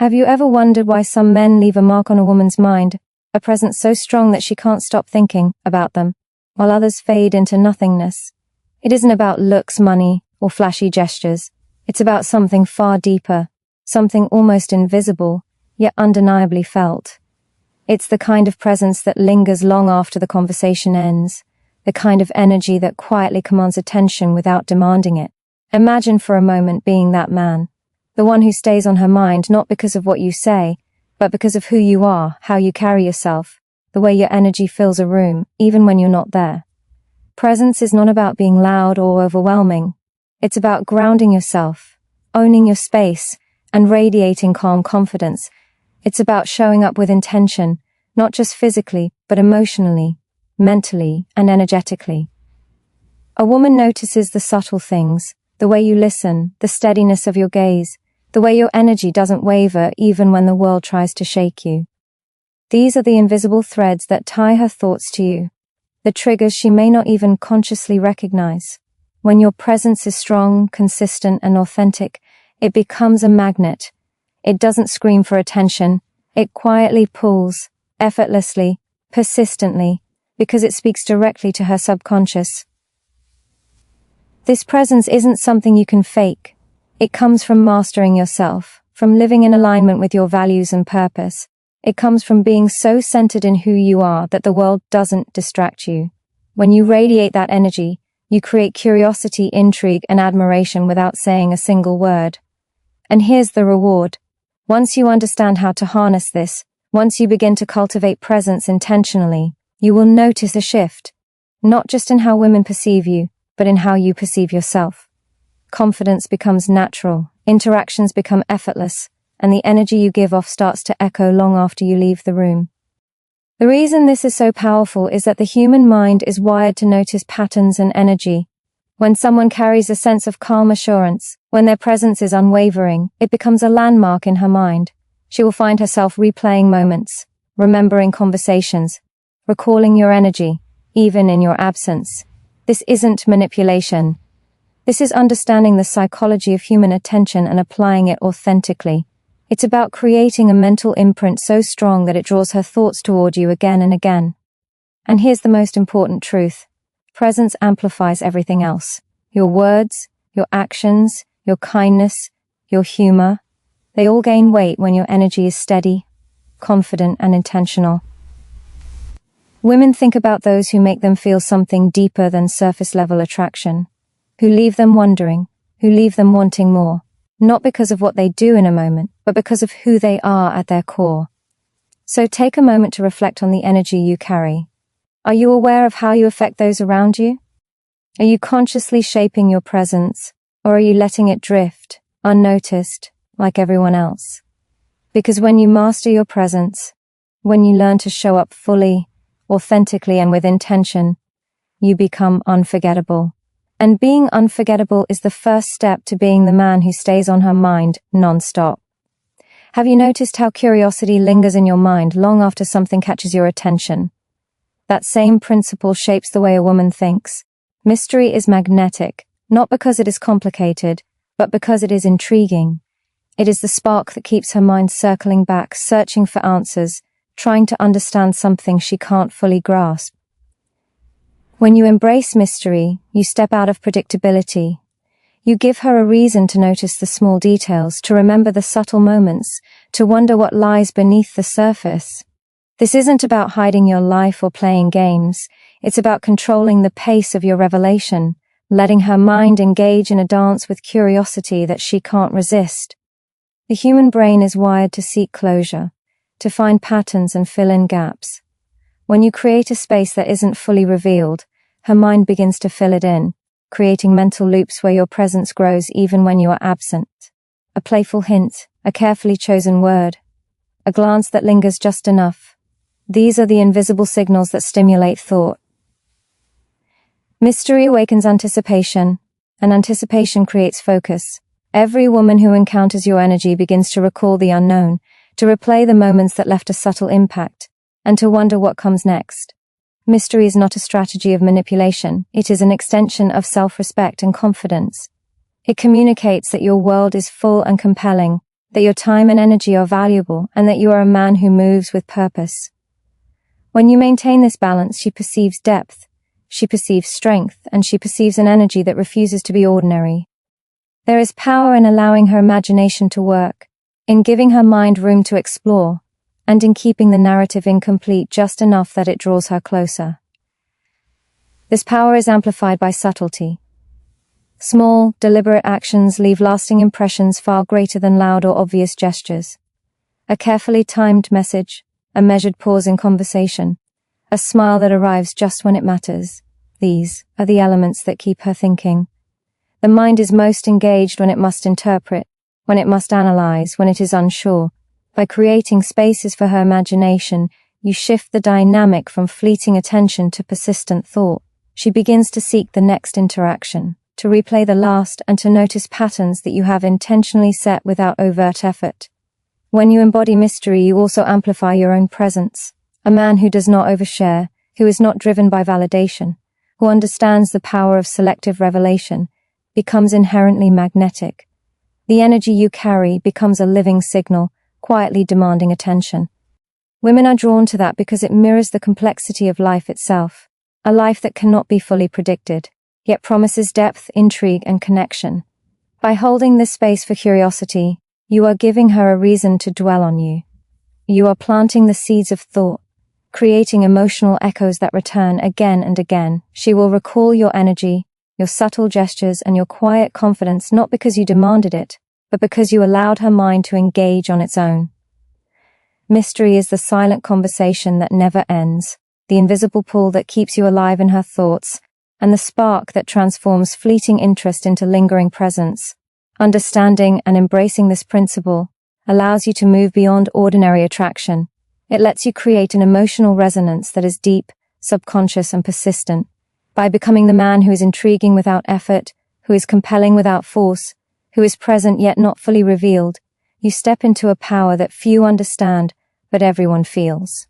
Have you ever wondered why some men leave a mark on a woman's mind, a presence so strong that she can't stop thinking about them, while others fade into nothingness? It isn't about looks, money, or flashy gestures. It's about something far deeper, something almost invisible, yet undeniably felt. It's the kind of presence that lingers long after the conversation ends, the kind of energy that quietly commands attention without demanding it. Imagine for a moment being that man, the one who stays on her mind not because of what you say, but because of who you are, how you carry yourself, the way your energy fills a room, even when you're not there. Presence is not about being loud or overwhelming. It's about grounding yourself, owning your space, and radiating calm confidence. It's about showing up with intention, not just physically, but emotionally, mentally, and energetically. A woman notices the subtle things, the way you listen, the steadiness of your gaze, the way your energy doesn't waver even when the world tries to shake you. These are the invisible threads that tie her thoughts to you, the triggers she may not even consciously recognize. When your presence is strong, consistent, and authentic, it becomes a magnet. It doesn't scream for attention. It quietly pulls, effortlessly, persistently, because it speaks directly to her subconscious. This presence isn't something you can fake. It comes from mastering yourself, from living in alignment with your values and purpose. It comes from being so centered in who you are that the world doesn't distract you. When you radiate that energy, you create curiosity, intrigue, and admiration without saying a single word. And here's the reward. Once you understand how to harness this, once you begin to cultivate presence intentionally, you will notice a shift, not just in how women perceive you, but in how you perceive yourself. Confidence becomes natural, interactions become effortless, and the energy you give off starts to echo long after you leave the room. The reason this is so powerful is that the human mind is wired to notice patterns and energy. When someone carries a sense of calm assurance, when their presence is unwavering, it becomes a landmark in her mind. She will find herself replaying moments, remembering conversations, recalling your energy, even in your absence. This isn't manipulation. This is understanding the psychology of human attention and applying it authentically. It's about creating a mental imprint so strong that it draws her thoughts toward you again and again. And here's the most important truth. Presence amplifies everything else. Your words, your actions, your kindness, your humor, they all gain weight when your energy is steady, confident, and intentional. Women think about those who make them feel something deeper than surface-level attraction, who leave them wondering, who leave them wanting more, not because of what they do in a moment, but because of who they are at their core. So take a moment to reflect on the energy you carry. Are you aware of how you affect those around you? Are you consciously shaping your presence, or are you letting it drift, unnoticed, like everyone else? Because when you master your presence, when you learn to show up fully, authentically, and with intention, you become unforgettable. And being unforgettable is the first step to being the man who stays on her mind non-stop. Have you noticed how curiosity lingers in your mind long after something catches your attention? That same principle shapes the way a woman thinks. Mystery is magnetic, not because it is complicated, but because it is intriguing. It is the spark that keeps her mind circling back, searching for answers, trying to understand something she can't fully grasp. When you embrace mystery, you step out of predictability. You give her a reason to notice the small details, to remember the subtle moments, to wonder what lies beneath the surface. This isn't about hiding your life or playing games. It's about controlling the pace of your revelation, letting her mind engage in a dance with curiosity that she can't resist. The human brain is wired to seek closure, to find patterns and fill in gaps. When you create a space that isn't fully revealed, her mind begins to fill it in, creating mental loops where your presence grows even when you are absent. A playful hint, a carefully chosen word, a glance that lingers just enough. These are the invisible signals that stimulate thought. Mystery awakens anticipation, and anticipation creates focus. Every woman who encounters your energy begins to recall the unknown, to replay the moments that left a subtle impact, and to wonder what comes next. Mystery is not a strategy of manipulation. It is an extension of self-respect and confidence. It communicates that your world is full and compelling, that your time and energy are valuable, and that you are a man who moves with purpose. When you maintain this balance, she perceives depth, she perceives strength, and she perceives an energy that refuses to be ordinary. There is power in allowing her imagination to work, in giving her mind room to explore, and in keeping the narrative incomplete just enough that it draws her closer. This power is amplified by subtlety. Small, deliberate actions leave lasting impressions far greater than loud or obvious gestures. A carefully timed message, a measured pause in conversation, a smile that arrives just when it matters. These are the elements that keep her thinking. The mind is most engaged when it must interpret, when it must analyze, when it is unsure. By creating spaces for her imagination, you shift the dynamic from fleeting attention to persistent thought. She begins to seek the next interaction, to replay the last, and to notice patterns that you have intentionally set without overt effort. When you embody mystery, you also amplify your own presence. A man who does not overshare, who is not driven by validation, who understands the power of selective revelation, becomes inherently magnetic. The energy you carry becomes a living signal, quietly demanding attention. Women are drawn to that because it mirrors the complexity of life itself, a life that cannot be fully predicted, yet promises depth, intrigue, and connection. By holding this space for curiosity, you are giving her a reason to dwell on you. You are planting the seeds of thought, creating emotional echoes that return again and again. She will recall your energy, your subtle gestures, and your quiet confidence, not because you demanded it, but because you allowed her mind to engage on its own. Mystery is the silent conversation that never ends, the invisible pull that keeps you alive in her thoughts, and the spark that transforms fleeting interest into lingering presence. Understanding and embracing this principle allows you to move beyond ordinary attraction. It lets you create an emotional resonance that is deep, subconscious, and persistent. By becoming the man who is intriguing without effort, who is compelling without force, who is present yet not fully revealed, you step into a power that few understand, but everyone feels.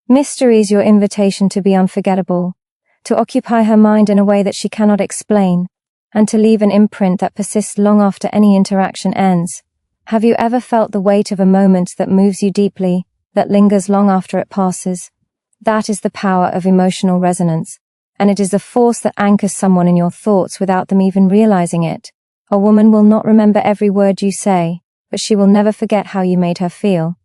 Mystery is your invitation to be unforgettable, to occupy her mind in a way that she cannot explain, and to leave an imprint that persists long after any interaction ends. Have you ever felt the weight of a moment that moves you deeply, that lingers long after it passes? That is the power of emotional resonance, and it is the force that anchors someone in your thoughts without them even realizing it. A woman will not remember every word you say, but she will never forget how you made her feel.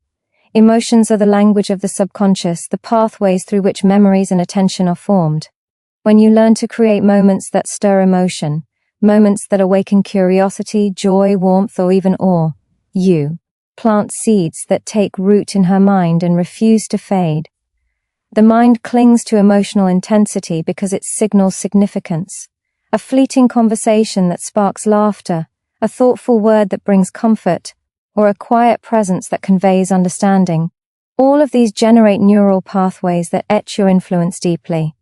Emotions are the language of the subconscious, the pathways through which memories and attention are formed. When you learn to create moments that stir emotion, moments that awaken curiosity, joy, warmth, or even awe, you plant seeds that take root in her mind and refuse to fade. The mind clings to emotional intensity because it signals significance. A fleeting conversation that sparks laughter, a thoughtful word that brings comfort, or a quiet presence that conveys understanding. All of these generate neural pathways that etch your influence deeply.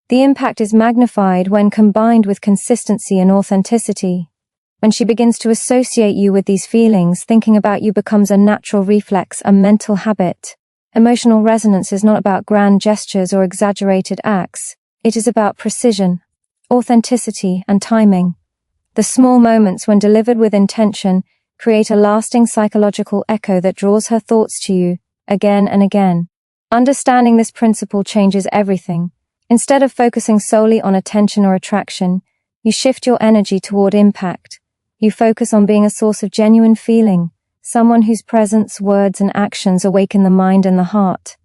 The impact is magnified when combined with consistency and authenticity. When she begins to associate you with these feelings, thinking about you becomes a natural reflex, a mental habit. Emotional resonance is not about grand gestures or exaggerated acts. It is about precision, authenticity, and timing. The small moments, when delivered with intention, create a lasting psychological echo that draws her thoughts to you again and again. Understanding this principle changes everything. Instead of focusing solely on attention or attraction, you shift your energy toward impact. You focus on being a source of genuine feeling, someone whose presence, words, and actions awaken the mind and the heart.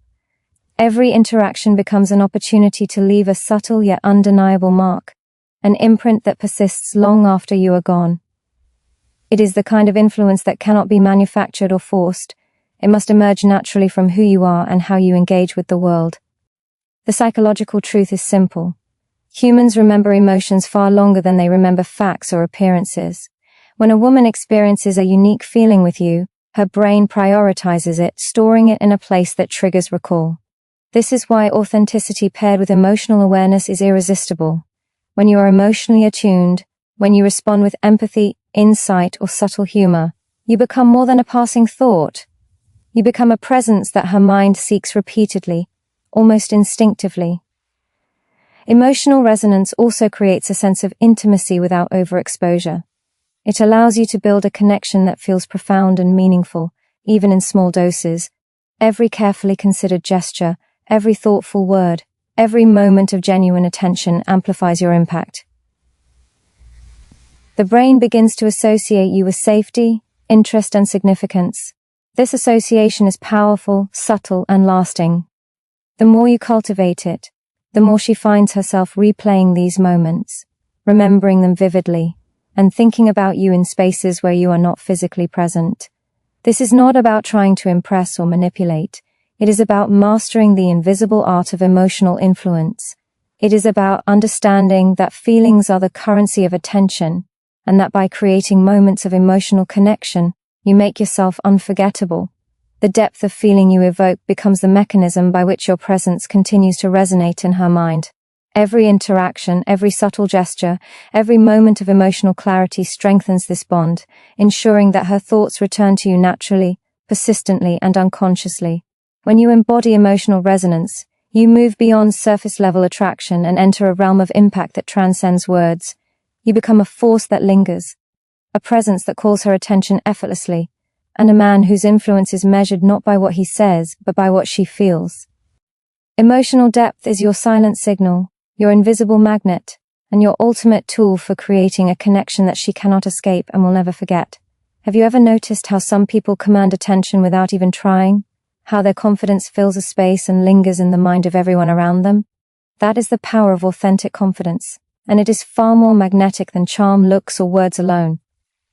Every interaction becomes an opportunity to leave a subtle yet undeniable mark, an imprint that persists long after you are gone. It is the kind of influence that cannot be manufactured or forced. It must emerge naturally from who you are and how you engage with the world. The psychological truth is simple. Humans remember emotions far longer than they remember facts or appearances. When a woman experiences a unique feeling with you, her brain prioritizes it, storing it in a place that triggers recall. This is why authenticity paired with emotional awareness is irresistible. When you are emotionally attuned, when you respond with empathy, insight, or subtle humor, you become more than a passing thought. You become a presence that her mind seeks repeatedly, almost instinctively. Emotional resonance also creates a sense of intimacy without overexposure. It allows you to build a connection that feels profound and meaningful, even in small doses. Every carefully considered gesture, every thoughtful word, every moment of genuine attention amplifies your impact. The brain begins to associate you with safety, interest, and significance. This association is powerful, subtle, and lasting. The more you cultivate it, the more she finds herself replaying these moments, remembering them vividly, and thinking about you in spaces where you are not physically present. This is not about trying to impress or manipulate. It is about mastering the invisible art of emotional influence. It is about understanding that feelings are the currency of attention, and that by creating moments of emotional connection, you make yourself unforgettable. The depth of feeling you evoke becomes the mechanism by which your presence continues to resonate in her mind. Every interaction, every subtle gesture, every moment of emotional clarity strengthens this bond, ensuring that her thoughts return to you naturally, persistently, and unconsciously. When you embody emotional resonance, you move beyond surface-level attraction and enter a realm of impact that transcends words. You become a force that lingers, a presence that calls her attention effortlessly, and a man whose influence is measured not by what he says, but by what she feels. Emotional depth is your silent signal, your invisible magnet, and your ultimate tool for creating a connection that she cannot escape and will never forget. Have you ever noticed how some people command attention without even trying? How their confidence fills a space and lingers in the mind of everyone around them? That is the power of authentic confidence, and it is far more magnetic than charm, looks, or words alone.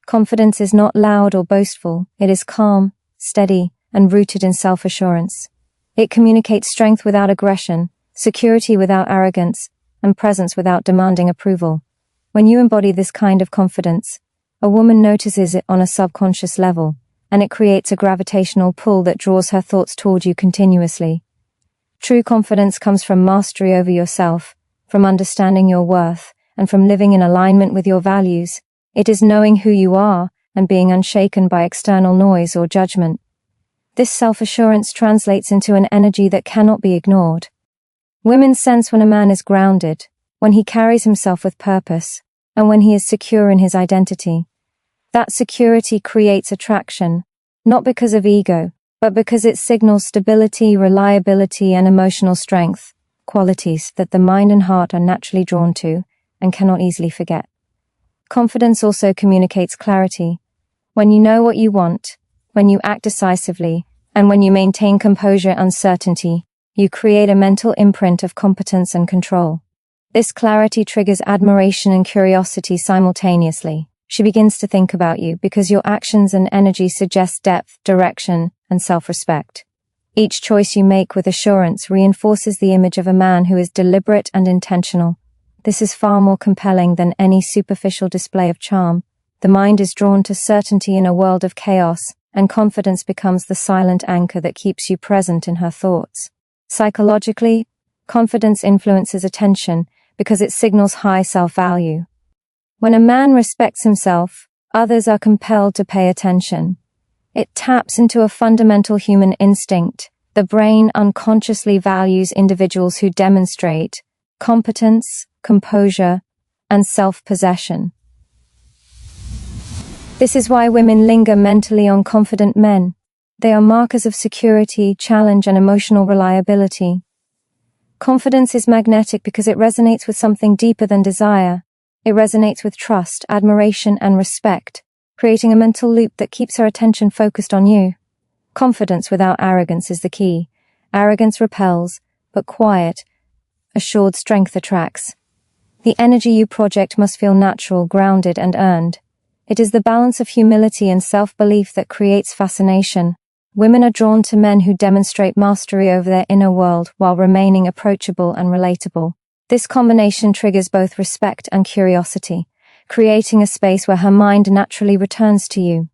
Confidence is not loud or boastful. It is calm, steady, and rooted in self-assurance. It communicates strength without aggression, security without arrogance, and presence without demanding approval. When you embody this kind of confidence, a woman notices it on a subconscious level, and it creates a gravitational pull that draws her thoughts toward you continuously. True confidence comes from mastery over yourself, from understanding your worth, and from living in alignment with your values. It is knowing who you are and being unshaken by external noise or judgment. This self-assurance translates into an energy that cannot be ignored. Women sense when a man is grounded, when he carries himself with purpose, and when he is secure in his identity. That security creates attraction, not because of ego, but because it signals stability, reliability, and emotional strength, qualities that the mind and heart are naturally drawn to and cannot easily forget. Confidence also communicates clarity. When you know what you want, when you act decisively, and when you maintain composure and certainty, you create a mental imprint of competence and control. This clarity triggers admiration and curiosity simultaneously. She begins to think about you because your actions and energy suggest depth, direction, and self-respect. Each choice you make with assurance reinforces the image of a man who is deliberate and intentional. This is far more compelling than any superficial display of charm. The mind is drawn to certainty in a world of chaos, and confidence becomes the silent anchor that keeps you present in her thoughts. Psychologically, confidence influences attention because it signals high self-value. When a man respects himself, others are compelled to pay attention. It taps into a fundamental human instinct. The brain unconsciously values individuals who demonstrate competence, composure, and self-possession. This is why women linger mentally on confident men. They are markers of security, challenge, and emotional reliability. Confidence is magnetic because it resonates with something deeper than desire. It resonates with trust, admiration, and respect, creating a mental loop that keeps her attention focused on you. Confidence without arrogance is the key. Arrogance repels, but quiet, assured strength attracts. The energy you project must feel natural, grounded, and earned. It is the balance of humility and self-belief that creates fascination. Women are drawn to men who demonstrate mastery over their inner world while remaining approachable and relatable. This combination triggers both respect and curiosity, creating a space where her mind naturally returns to you.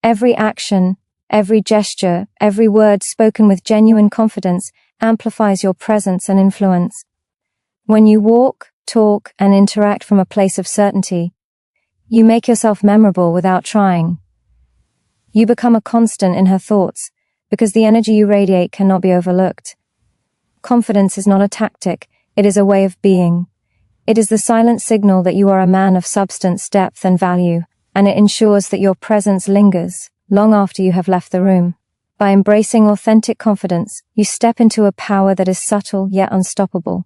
Every action, every gesture, every word spoken with genuine confidence amplifies your presence and influence. When you walk, talk, and interact from a place of certainty, you make yourself memorable without trying. You become a constant in her thoughts because the energy you radiate cannot be overlooked. Confidence is not a tactic, it is a way of being. It is the silent signal that you are a man of substance, depth, and value, and it ensures that your presence lingers long after you have left the room. By embracing authentic confidence, you step into a power that is subtle yet unstoppable.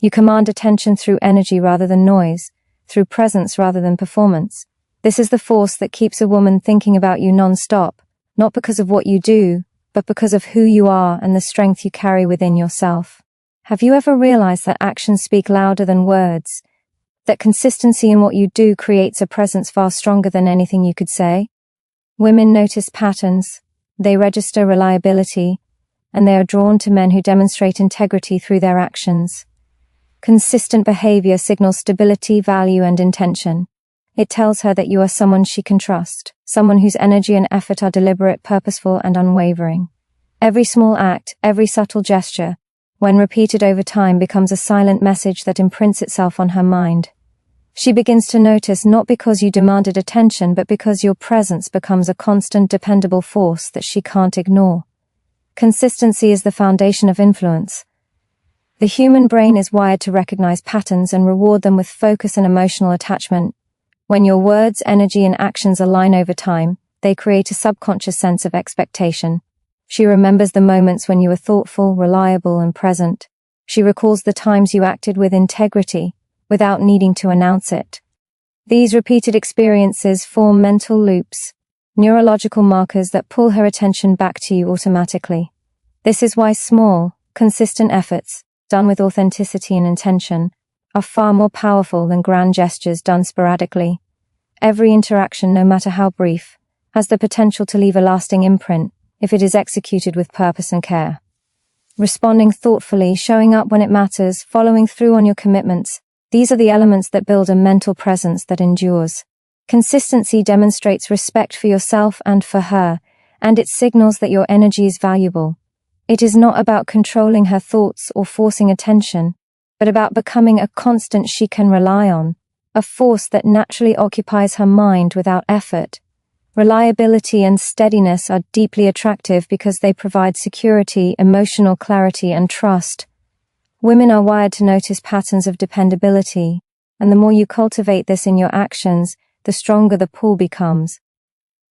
You command attention through energy rather than noise, through presence rather than performance. This is the force that keeps a woman thinking about you non-stop, not because of what you do, but because of who you are and the strength you carry within yourself. Have you ever realized that actions speak louder than words? That consistency in what you do creates a presence far stronger than anything you could say? Women notice patterns, they register reliability, and they are drawn to men who demonstrate integrity through their actions. Consistent behavior signals stability, value, and intention. It tells her that you are someone she can trust, someone whose energy and effort are deliberate, purposeful, and unwavering. Every small act, every subtle gesture, when repeated over time, becomes a silent message that imprints itself on her mind. She begins to notice not because you demanded attention, but because your presence becomes a constant, dependable force that she can't ignore. Consistency is the foundation of influence. The human brain is wired to recognize patterns and reward them with focus and emotional attachment. When your words, energy, and actions align over time, they create a subconscious sense of expectation. She remembers the moments when you were thoughtful, reliable, and present. She recalls the times you acted with integrity, without needing to announce it. These repeated experiences form mental loops, neurological markers that pull her attention back to you automatically. This is why small, consistent efforts, done with authenticity and intention, are far more powerful than grand gestures done sporadically. Every interaction, no matter how brief, has the potential to leave a lasting imprint if it is executed with purpose and care. Responding thoughtfully, showing up when it matters, following through on your commitments, these are the elements that build a mental presence that endures. Consistency demonstrates respect for yourself and for her, and it signals that your energy is valuable. It is not about controlling her thoughts or forcing attention, but about becoming a constant she can rely on, a force that naturally occupies her mind without effort. Reliability and steadiness are deeply attractive because they provide security, emotional clarity, and trust. Women are wired to notice patterns of dependability, and the more you cultivate this in your actions, the stronger the pull becomes.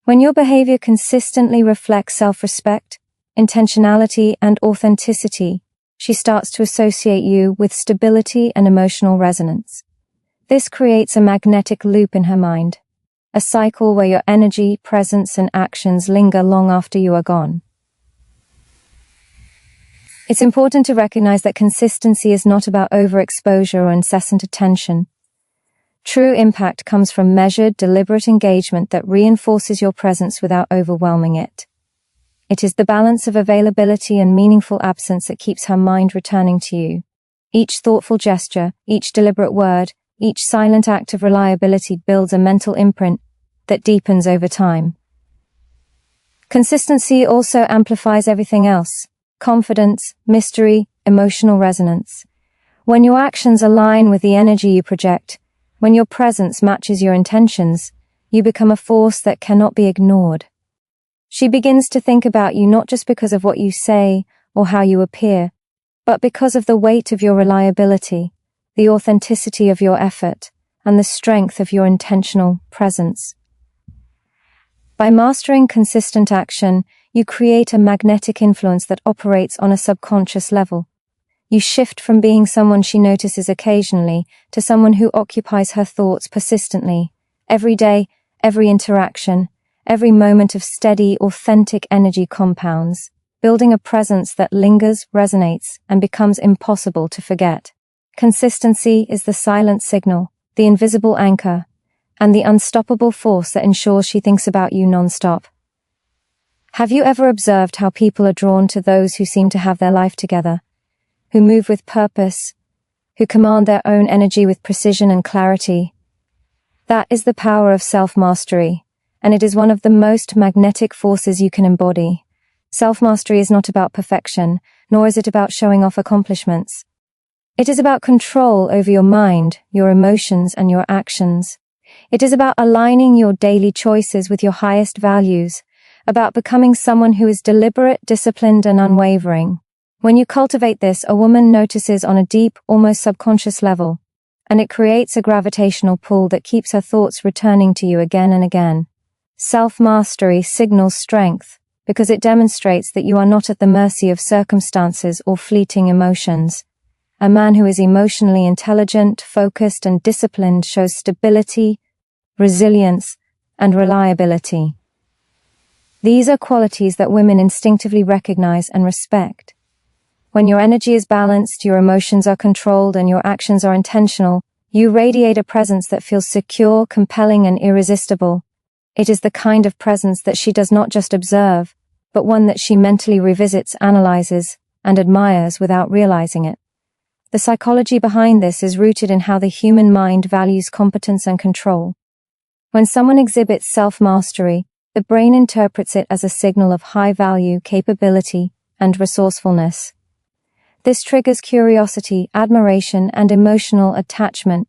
When your behavior consistently reflects self-respect, intentionality, and authenticity, she starts to associate you with stability and emotional resonance. This creates a magnetic loop in her mind, a cycle where your energy, presence, and actions linger long after you are gone. It's important to recognize that consistency is not about overexposure or incessant attention. True impact comes from measured, deliberate engagement that reinforces your presence without overwhelming it. It is the balance of availability and meaningful absence that keeps her mind returning to you. Each thoughtful gesture, each deliberate word, each silent act of reliability builds a mental imprint that deepens over time. Consistency also amplifies everything else: confidence, mystery, emotional resonance. When your actions align with the energy you project, when your presence matches your intentions, you become a force that cannot be ignored. She begins to think about you not just because of what you say or how you appear, but because of the weight of your reliability, the authenticity of your effort, and the strength of your intentional presence. By mastering consistent action, you create a magnetic influence that operates on a subconscious level. You shift from being someone she notices occasionally to someone who occupies her thoughts persistently. Every day, every interaction, every moment of steady, authentic energy compounds, building a presence that lingers, resonates, and becomes impossible to forget. Consistency is the silent signal, the invisible anchor, and the unstoppable force that ensures she thinks about you non-stop. Have you ever observed how people are drawn to those who seem to have their life together, who move with purpose, who command their own energy with precision and clarity? That is the power of self-mastery, and it is one of the most magnetic forces you can embody. Self-mastery is not about perfection, nor is it about showing off accomplishments. It is about control over your mind, your emotions, and your actions. It is about aligning your daily choices with your highest values, about becoming someone who is deliberate, disciplined, and unwavering. When you cultivate this, a woman notices on a deep, almost subconscious level, and it creates a gravitational pull that keeps her thoughts returning to you again and again. Self-mastery signals strength because it demonstrates that you are not at the mercy of circumstances or fleeting emotions. A man who is emotionally intelligent, focused, and disciplined shows stability, resilience, and reliability. These are qualities that women instinctively recognize and respect. When your energy is balanced, your emotions are controlled, and your actions are intentional, you radiate a presence that feels secure, compelling, and irresistible. It is the kind of presence that she does not just observe, but one that she mentally revisits, analyzes, and admires without realizing it. The psychology behind this is rooted in how the human mind values competence and control. When someone exhibits self-mastery, the brain interprets it as a signal of high value, capability, and resourcefulness. This triggers curiosity, admiration, and emotional attachment.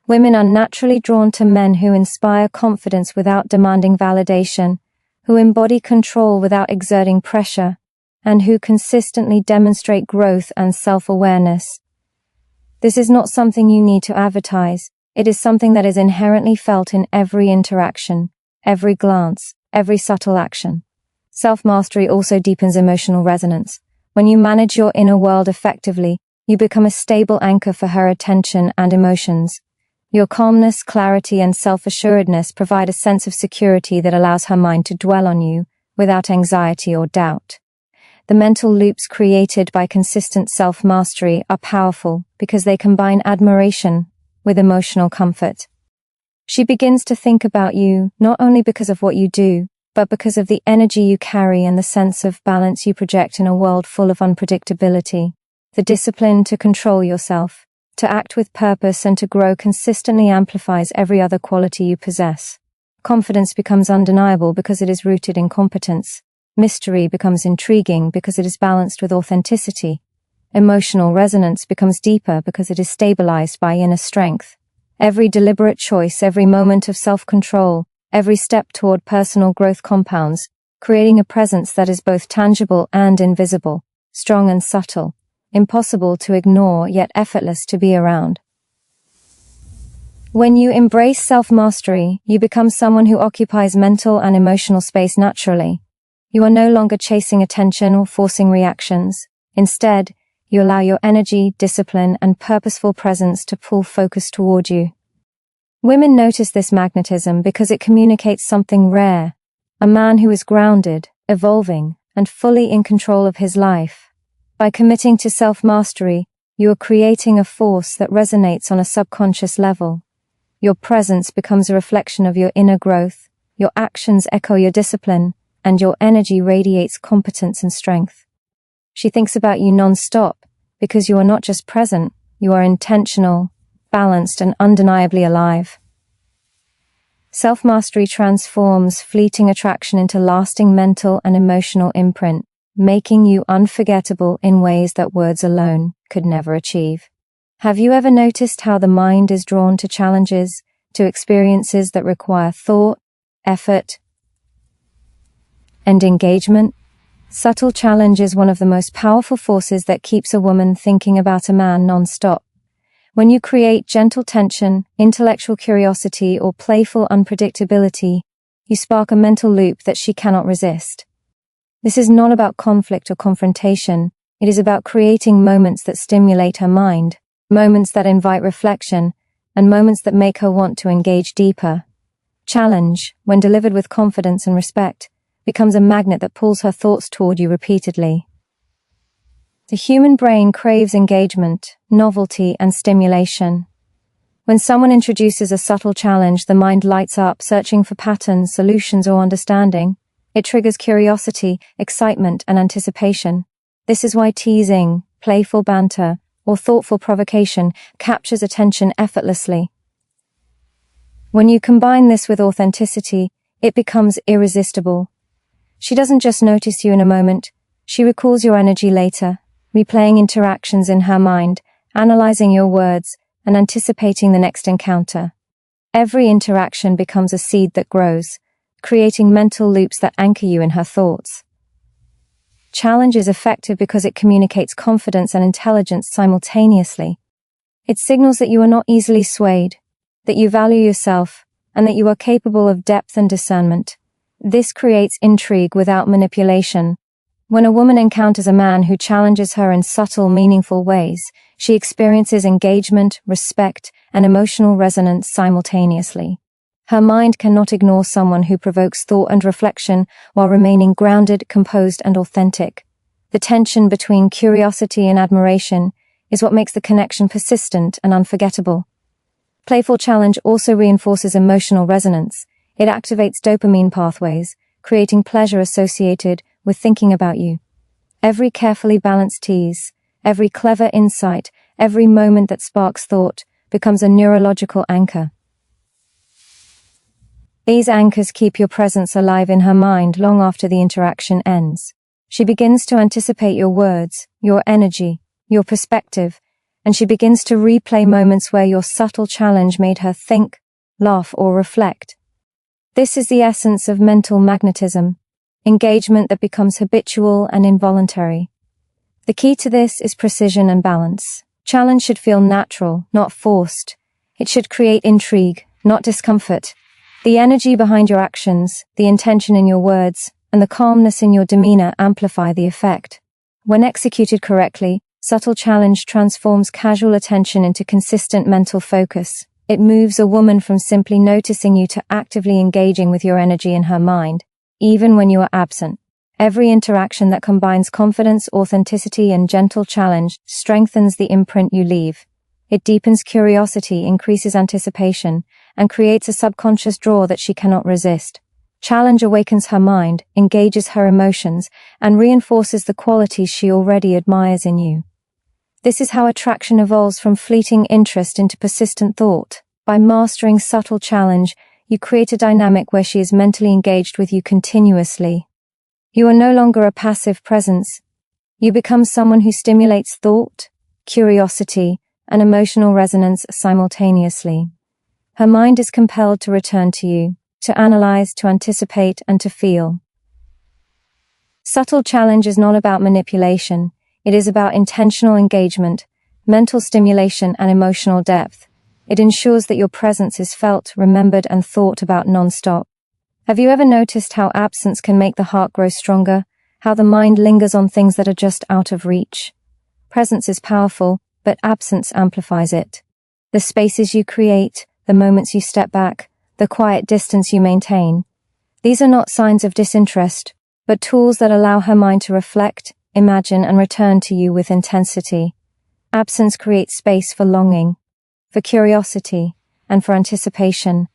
Women are naturally drawn to men who inspire confidence without demanding validation, who embody control without exerting pressure, and who consistently demonstrate growth and self-awareness. This is not something you need to advertise. It is something that is inherently felt in every interaction, every glance, every subtle action. Self-mastery also deepens emotional resonance. When you manage your inner world effectively, you become a stable anchor for her attention and emotions. Your calmness, clarity, and self-assuredness provide a sense of security that allows her mind to dwell on you without anxiety or doubt. The mental loops created by consistent self-mastery are powerful because they combine admiration with emotional comfort. She begins to think about you not only because of what you do, but because of the energy you carry and the sense of balance you project in a world full of unpredictability. The discipline to control yourself, to act with purpose, and to grow consistently amplifies every other quality you possess. Confidence becomes undeniable because it is rooted in competence. Mystery becomes intriguing because it is balanced with authenticity. Emotional resonance becomes deeper because it is stabilized by inner strength. Every deliberate choice, every moment of self-control, every step toward personal growth compounds, creating a presence that is both tangible and invisible, strong and subtle, impossible to ignore yet effortless to be around. When you embrace self-mastery, you become someone who occupies mental and emotional space naturally. You are no longer chasing attention or forcing reactions. Instead, you allow your energy, discipline, and purposeful presence to pull focus toward you. Women notice this magnetism because it communicates something rare, a man who is grounded, evolving, and fully in control of his life. By committing to self-mastery, you are creating a force that resonates on a subconscious level. Your presence becomes a reflection of your inner growth, your actions echo your discipline, and your energy radiates competence and strength. She thinks about you non-stop because you are not just present, you are intentional, balanced, and undeniably alive. Self-mastery transforms fleeting attraction into lasting mental and emotional imprint, making you unforgettable in ways that words alone could never achieve. Have you ever noticed how the mind is drawn to challenges, to experiences that require thought, effort, and engagement? Subtle challenge is one of the most powerful forces that keeps a woman thinking about a man non-stop. When you create gentle tension, intellectual curiosity, or playful unpredictability, you spark a mental loop that she cannot resist. This is not about conflict or confrontation. It is about creating moments that stimulate her mind, moments that invite reflection, and moments that make her want to engage deeper. Challenge, when delivered with confidence and respect, becomes a magnet that pulls her thoughts toward you repeatedly. The human brain craves engagement, novelty, and stimulation. When someone introduces a subtle challenge, the mind lights up, searching for patterns, solutions, or understanding. It triggers curiosity, excitement, and anticipation. This is why teasing, playful banter, or thoughtful provocation captures attention effortlessly. When you combine this with authenticity, it becomes irresistible. She doesn't just notice you in a moment, she recalls your energy later, replaying interactions in her mind, analyzing your words, and anticipating the next encounter. Every interaction becomes a seed that grows, creating mental loops that anchor you in her thoughts. Challenge is effective because it communicates confidence and intelligence simultaneously. It signals that you are not easily swayed, that you value yourself, and that you are capable of depth and discernment. This creates intrigue without manipulation. When a woman encounters a man who challenges her in subtle, meaningful ways, she experiences engagement, respect, and emotional resonance simultaneously. Her mind cannot ignore someone who provokes thought and reflection while remaining grounded, composed, and authentic. The tension between curiosity and admiration is what makes the connection persistent and unforgettable. Playful challenge also reinforces emotional resonance. It activates dopamine pathways, creating pleasure associated with thinking about you. Every carefully balanced tease, every clever insight, every moment that sparks thought becomes a neurological anchor. These anchors keep your presence alive in her mind long after the interaction ends. She begins to anticipate your words, your energy, your perspective, and she begins to replay moments where your subtle challenge made her think, laugh, or reflect. This is the essence of mental magnetism, engagement that becomes habitual and involuntary. The key to this is precision and balance. Challenge should feel natural, not forced. It should create intrigue, not discomfort. The energy behind your actions, the intention in your words, and the calmness in your demeanor amplify the effect. When executed correctly, subtle challenge transforms casual attention into consistent mental focus. It moves a woman from simply noticing you to actively engaging with your energy in her mind, even when you are absent. Every interaction that combines confidence, authenticity, and gentle challenge strengthens the imprint you leave. It deepens curiosity, increases anticipation, and creates a subconscious draw that she cannot resist. Challenge awakens her mind, engages her emotions, and reinforces the qualities she already admires in you. This is how attraction evolves from fleeting interest into persistent thought. By mastering subtle challenge, you create a dynamic where she is mentally engaged with you continuously. You are no longer a passive presence. You become someone who stimulates thought, curiosity, and emotional resonance simultaneously. Her mind is compelled to return to you, to analyze, to anticipate, and to feel. Subtle challenge is not about manipulation. It is about intentional engagement, mental stimulation, and emotional depth. It ensures that your presence is felt, remembered, and thought about non-stop. Have you ever noticed how absence can make the heart grow stronger? How the mind lingers on things that are just out of reach? Presence is powerful, but absence amplifies it. The spaces you create, the moments you step back, the quiet distance you maintain. These are not signs of disinterest, but tools that allow her mind to reflect, imagine, and return to you with intensity. Absence creates space for longing, for curiosity, and for anticipation.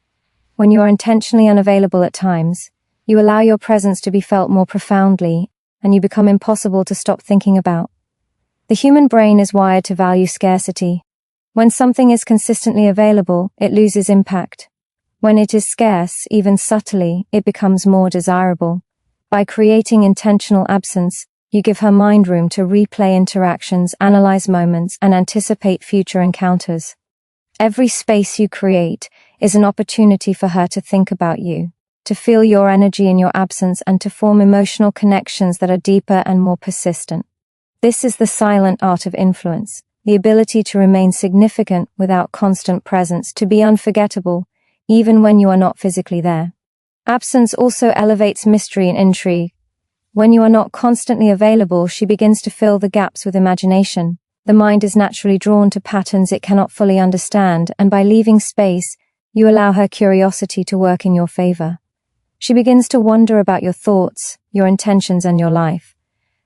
When you are intentionally unavailable at times, you allow your presence to be felt more profoundly, and you become impossible to stop thinking about. The human brain is wired to value scarcity. When something is consistently available, it loses impact. When it is scarce, even subtly, it becomes more desirable. By creating intentional absence, you give her mind room to replay interactions, analyze moments, and anticipate future encounters. Every space you create is an opportunity for her to think about you, to feel your energy in your absence, and to form emotional connections that are deeper and more persistent. This is the silent art of influence, the ability to remain significant without constant presence, to be unforgettable, even when you are not physically there. Absence also elevates mystery and intrigue. When you are not constantly available, she begins to fill the gaps with imagination. The mind is naturally drawn to patterns it cannot fully understand, and by leaving space, you allow her curiosity to work in your favor. She begins to wonder about your thoughts, your intentions, and your life.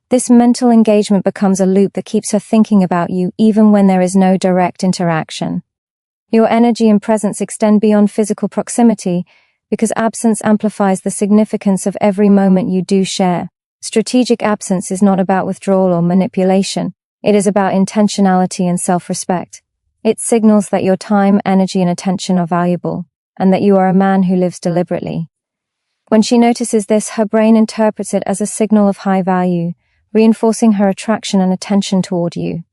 This mental engagement becomes a loop that keeps her thinking about you even when there is no direct interaction. Your energy and presence extend beyond physical proximity because absence amplifies the significance of every moment you do share. Strategic absence is not about withdrawal or manipulation. It is about intentionality and self-respect. It signals that your time, energy, and attention are valuable, and that you are a man who lives deliberately. When she notices this, her brain interprets it as a signal of high value, reinforcing her attraction and attention toward you.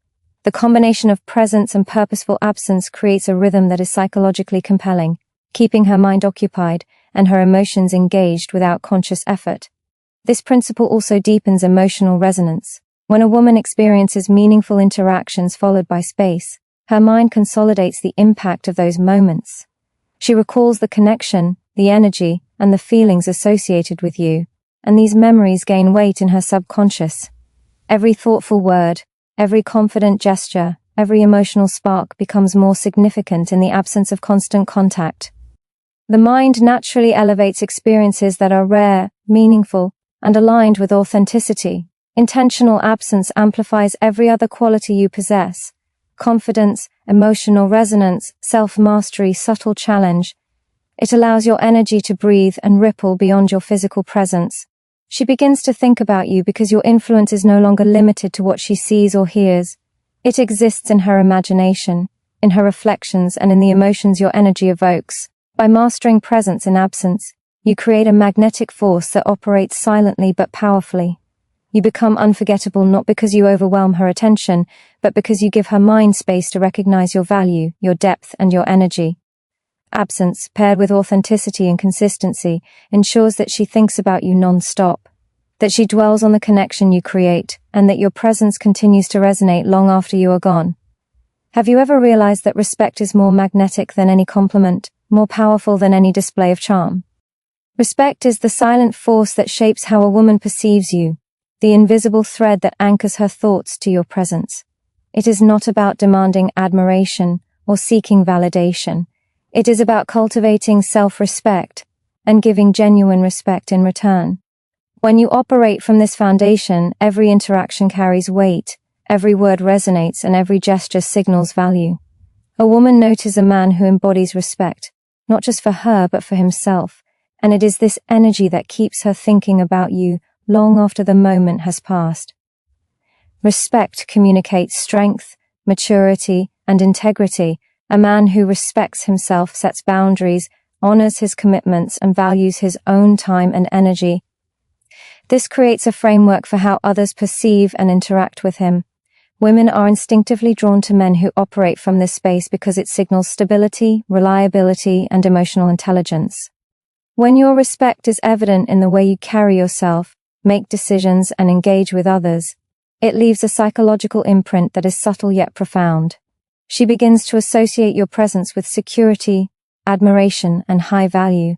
The combination of presence and purposeful absence creates a rhythm that is psychologically compelling, keeping her mind occupied and her emotions engaged without conscious effort. This principle also deepens emotional resonance. When a woman experiences meaningful interactions followed by space, her mind consolidates the impact of those moments. She recalls the connection, the energy, and the feelings associated with you, and these memories gain weight in her subconscious. Every thoughtful word, every confident gesture, every emotional spark becomes more significant in the absence of constant contact. The mind naturally elevates experiences that are rare, meaningful, and aligned with authenticity. Intentional absence amplifies every other quality you possess: confidence, emotional resonance, self-mastery, subtle challenge. It allows your energy to breathe and ripple beyond your physical presence. She begins to think about you because your influence is no longer limited to what she sees or hears. It exists in her imagination, in her reflections, and in the emotions your energy evokes. By mastering presence in absence, you create a magnetic force that operates silently but powerfully. You become unforgettable not because you overwhelm her attention, but because you give her mind space to recognize your value, your depth, and your energy. Absence, paired with authenticity and consistency, ensures that she thinks about you non-stop, that she dwells on the connection you create, and that your presence continues to resonate long after you are gone. Have you ever realized that respect is more magnetic than any compliment, more powerful than any display of charm? Respect is the silent force that shapes how a woman perceives you, the invisible thread that anchors her thoughts to your presence. It is not about demanding admiration or seeking validation. It is about cultivating self-respect and giving genuine respect in return. When you operate from this foundation, every interaction carries weight, every word resonates, and every gesture signals value. A woman notices a man who embodies respect, not just for her but for himself, and it is this energy that keeps her thinking about you long after the moment has passed. Respect communicates strength, maturity, and integrity. A man who respects himself sets boundaries, honors his commitments, and values his own time and energy. This creates a framework for how others perceive and interact with him. Women are instinctively drawn to men who operate from this space because it signals stability, reliability, and emotional intelligence. When your respect is evident in the way you carry yourself, make decisions, and engage with others, it leaves a psychological imprint that is subtle yet profound. She begins to associate your presence with security, admiration, and high value,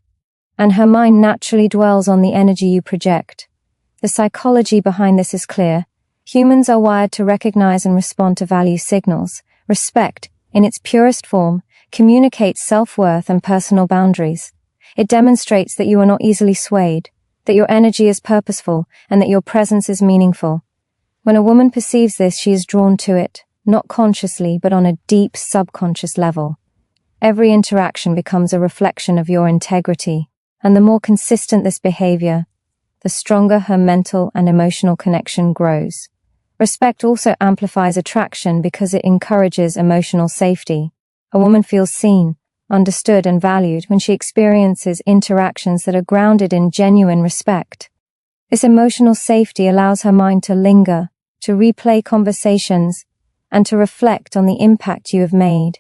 and her mind naturally dwells on the energy you project. The psychology behind this is clear. Humans are wired to recognize and respond to value signals. Respect, in its purest form, communicates self-worth and personal boundaries. It demonstrates that you are not easily swayed, that your energy is purposeful, and that your presence is meaningful. When a woman perceives this, she is drawn to it, not consciously, but on a deep subconscious level. Every interaction becomes a reflection of your integrity, and the more consistent this behavior, the stronger her mental and emotional connection grows. Respect also amplifies attraction because it encourages emotional safety. A woman feels seen, understood, and valued when she experiences interactions that are grounded in genuine respect. This emotional safety allows her mind to linger, to replay conversations, and to reflect on the impact you have made.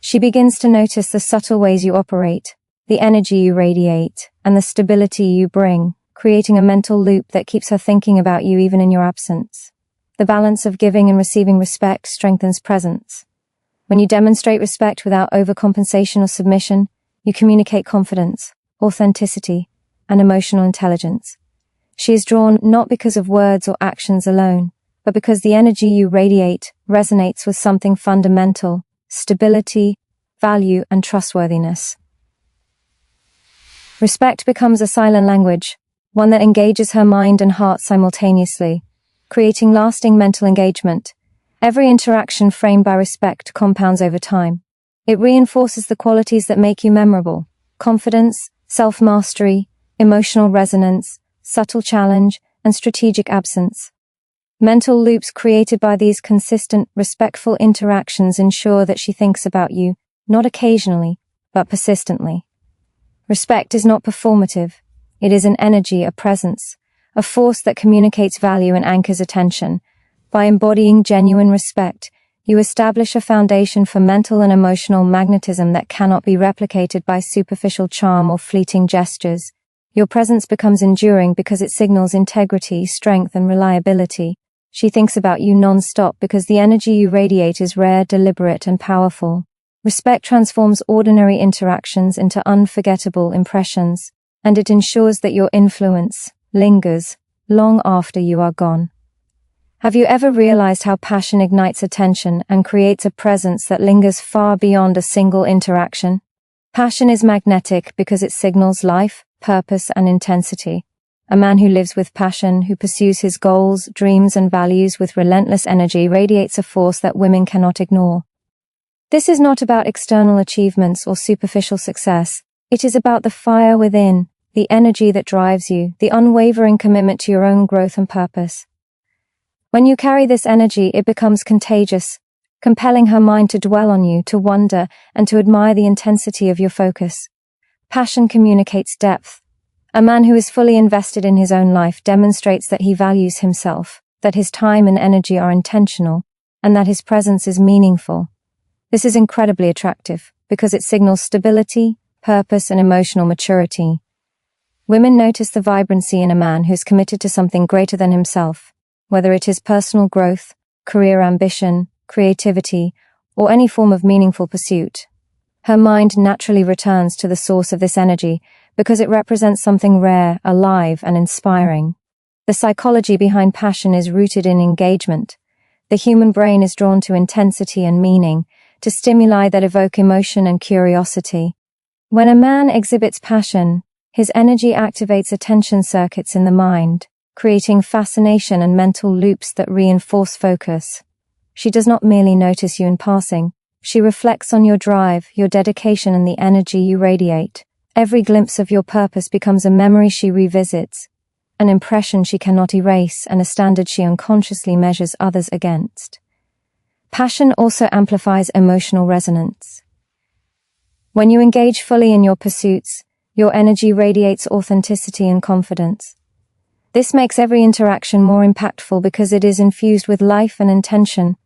She begins to notice the subtle ways you operate, the energy you radiate, and the stability you bring, creating a mental loop that keeps her thinking about you even in your absence. The balance of giving and receiving respect strengthens presence. When you demonstrate respect without overcompensation or submission, you communicate confidence, authenticity, and emotional intelligence. She is drawn not because of words or actions alone, but because the energy you radiate resonates with something fundamental: stability, value, and trustworthiness. Respect becomes a silent language, one that engages her mind and heart simultaneously, creating lasting mental engagement. Every interaction framed by respect compounds over time. It reinforces the qualities that make you memorable: confidence, self-mastery, emotional resonance, subtle challenge, and strategic absence. Mental loops created by these consistent, respectful interactions ensure that she thinks about you, not occasionally, but persistently. Respect is not performative. It is an energy, a presence, a force that communicates value and anchors attention. By embodying genuine respect, you establish a foundation for mental and emotional magnetism that cannot be replicated by superficial charm or fleeting gestures. Your presence becomes enduring because it signals integrity, strength, and reliability. She thinks about you non-stop because the energy you radiate is rare, deliberate, and powerful. Respect transforms ordinary interactions into unforgettable impressions, and it ensures that your influence lingers long after you are gone. Have you ever realized how passion ignites attention and creates a presence that lingers far beyond a single interaction? Passion is magnetic because it signals life, purpose, and intensity. A man who lives with passion, who pursues his goals, dreams, and values with relentless energy, radiates a force that women cannot ignore. This is not about external achievements or superficial success. It is about the fire within, the energy that drives you, the unwavering commitment to your own growth and purpose. When you carry this energy, it becomes contagious, compelling her mind to dwell on you, to wonder, and to admire the intensity of your focus. Passion communicates depth. A man who is fully invested in his own life demonstrates that he values himself, that his time and energy are intentional, and that his presence is meaningful. This is incredibly attractive because it signals stability, purpose, and emotional maturity. Women notice the vibrancy in a man who is committed to something greater than himself, whether it is personal growth, career ambition, creativity, or any form of meaningful pursuit. Her mind naturally returns to the source of this energy because it represents something rare, alive, and inspiring. The psychology behind passion is rooted in engagement. The human brain is drawn to intensity and meaning, to stimuli that evoke emotion and curiosity. When a man exhibits passion, his energy activates attention circuits in the mind, creating fascination and mental loops that reinforce focus. She does not merely notice you in passing. She reflects on your drive, your dedication, and the energy you radiate. Every glimpse of your purpose becomes a memory she revisits, an impression she cannot erase, and a standard she unconsciously measures others against. Passion also amplifies emotional resonance. When you engage fully in your pursuits, your energy radiates authenticity and confidence. This makes every interaction more impactful because it is infused with life and intention.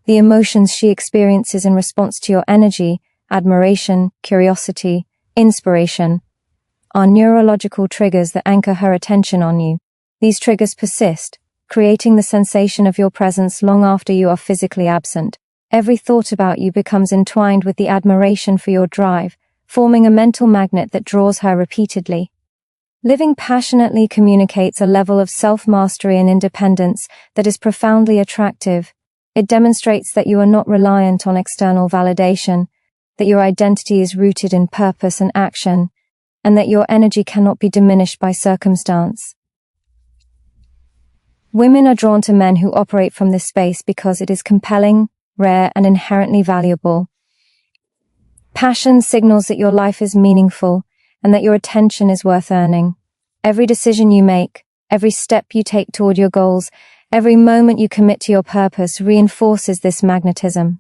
The emotions she experiences in response to your energy, admiration, curiosity, inspiration, are neurological triggers that anchor her attention on you. These triggers persist, creating the sensation of your presence long after you are physically absent. Every thought about you becomes entwined with the admiration for your drive, forming a mental magnet that draws her repeatedly. Living passionately communicates a level of self-mastery and independence that is profoundly attractive. It demonstrates that you are not reliant on external validation, that your identity is rooted in purpose and action, and that your energy cannot be diminished by circumstance. Women are drawn to men who operate from this space because it is compelling, rare, and inherently valuable. Passion signals that your life is meaningful and that your attention is worth earning. Every decision you make, every step you take toward your goals, every moment you commit to your purpose reinforces this magnetism.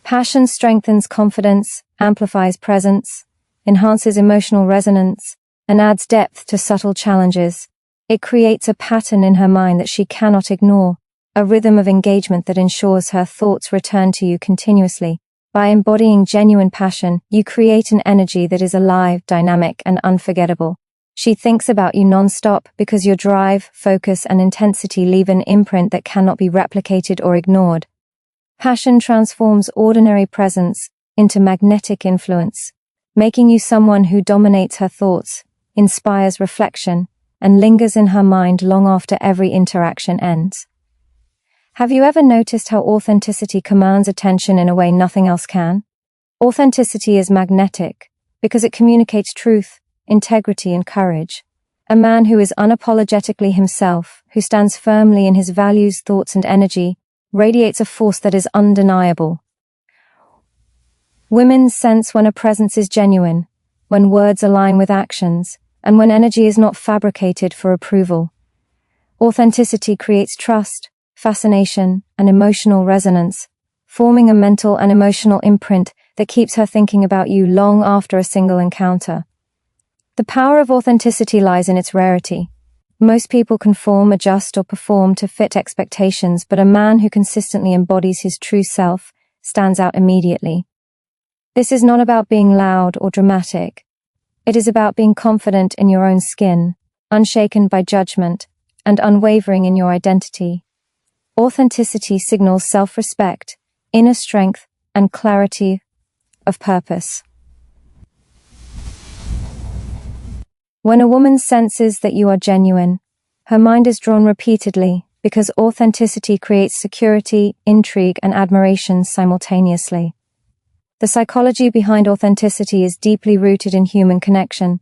Passion strengthens confidence, amplifies presence, enhances emotional resonance, and adds depth to subtle challenges. It creates a pattern in her mind that she cannot ignore, a rhythm of engagement that ensures her thoughts return to you continuously. By embodying genuine passion, you create an energy that is alive, dynamic, and unforgettable. She thinks about you non-stop because your drive, focus, and intensity leave an imprint that cannot be replicated or ignored. Passion transforms ordinary presence into magnetic influence, making you someone who dominates her thoughts, inspires reflection, and lingers in her mind long after every interaction ends. Have you ever noticed how authenticity commands attention in a way nothing else can? Authenticity is magnetic because it communicates truth, integrity, and courage. A man who is unapologetically himself, who stands firmly in his values, thoughts, and energy, radiates a force that is undeniable. Women sense when a presence is genuine, when words align with actions, and when energy is not fabricated for approval. Authenticity creates trust, fascination, and emotional resonance, forming a mental and emotional imprint that keeps her thinking about you long after a single encounter. The power of authenticity lies in its rarity. Most people conform, adjust, or perform to fit expectations, but a man who consistently embodies his true self stands out immediately. This is not about being loud or dramatic. It is about being confident in your own skin, unshaken by judgment, and unwavering in your identity. Authenticity signals self-respect, inner strength, and clarity of purpose. When a woman senses that you are genuine, her mind is drawn repeatedly because authenticity creates security, intrigue, and admiration simultaneously. The psychology behind authenticity is deeply rooted in human connection.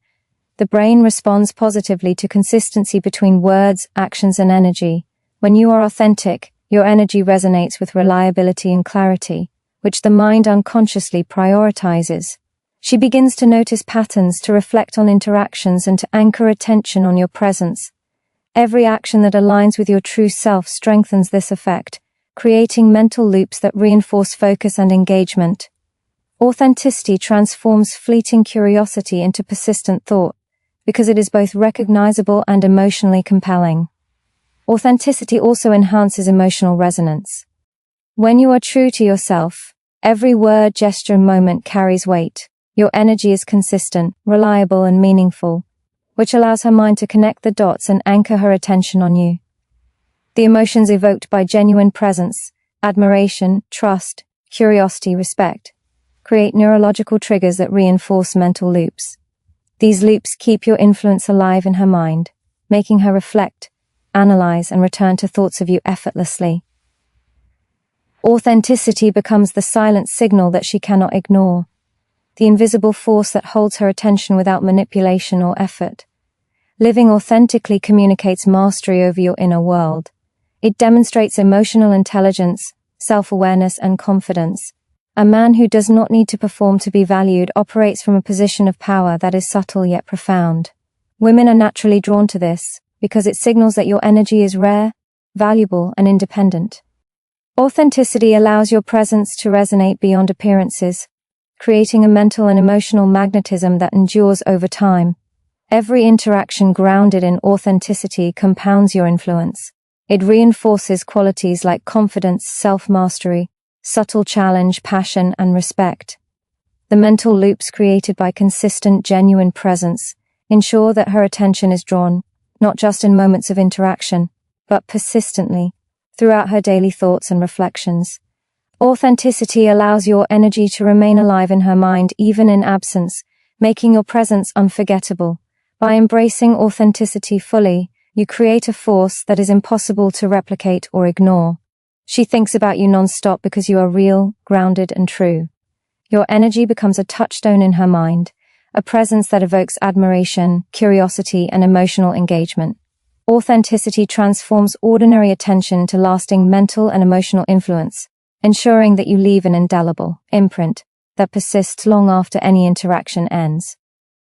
The brain responds positively to consistency between words, actions, and energy. When you are authentic, your energy resonates with reliability and clarity, which the mind unconsciously prioritizes. She begins to notice patterns, to reflect on interactions, and to anchor attention on your presence. Every action that aligns with your true self strengthens this effect, creating mental loops that reinforce focus and engagement. Authenticity transforms fleeting curiosity into persistent thought, because it is both recognizable and emotionally compelling. Authenticity also enhances emotional resonance. When you are true to yourself, every word, gesture, and moment carries weight. Your energy is consistent, reliable, and meaningful, which allows her mind to connect the dots and anchor her attention on you. The emotions evoked by genuine presence, admiration, trust, curiosity, respect, create neurological triggers that reinforce mental loops. These loops keep your influence alive in her mind, making her reflect, analyze, and return to thoughts of you effortlessly. Authenticity becomes the silent signal that she cannot ignore, the invisible force that holds her attention without manipulation or effort. Living authentically communicates mastery over your inner world. It demonstrates emotional intelligence, self-awareness, and confidence. A man who does not need to perform to be valued operates from a position of power that is subtle yet profound. Women are naturally drawn to this because it signals that your energy is rare, valuable, and independent. Authenticity allows your presence to resonate beyond appearances, creating a mental and emotional magnetism that endures over time. Every interaction grounded in authenticity compounds your influence. It reinforces qualities like confidence, self-mastery, subtle challenge, passion, and respect. The mental loops created by consistent, genuine presence ensure that her attention is drawn, not just in moments of interaction, but persistently, throughout her daily thoughts and reflections. Authenticity allows your energy to remain alive in her mind even in absence, making your presence unforgettable. By embracing authenticity fully, you create a force that is impossible to replicate or ignore. She thinks about you non-stop because you are real, grounded, and true. Your energy becomes a touchstone in her mind, a presence that evokes admiration, curiosity, and emotional engagement. Authenticity transforms ordinary attention into lasting mental and emotional influence, ensuring that you leave an indelible imprint that persists long after any interaction ends.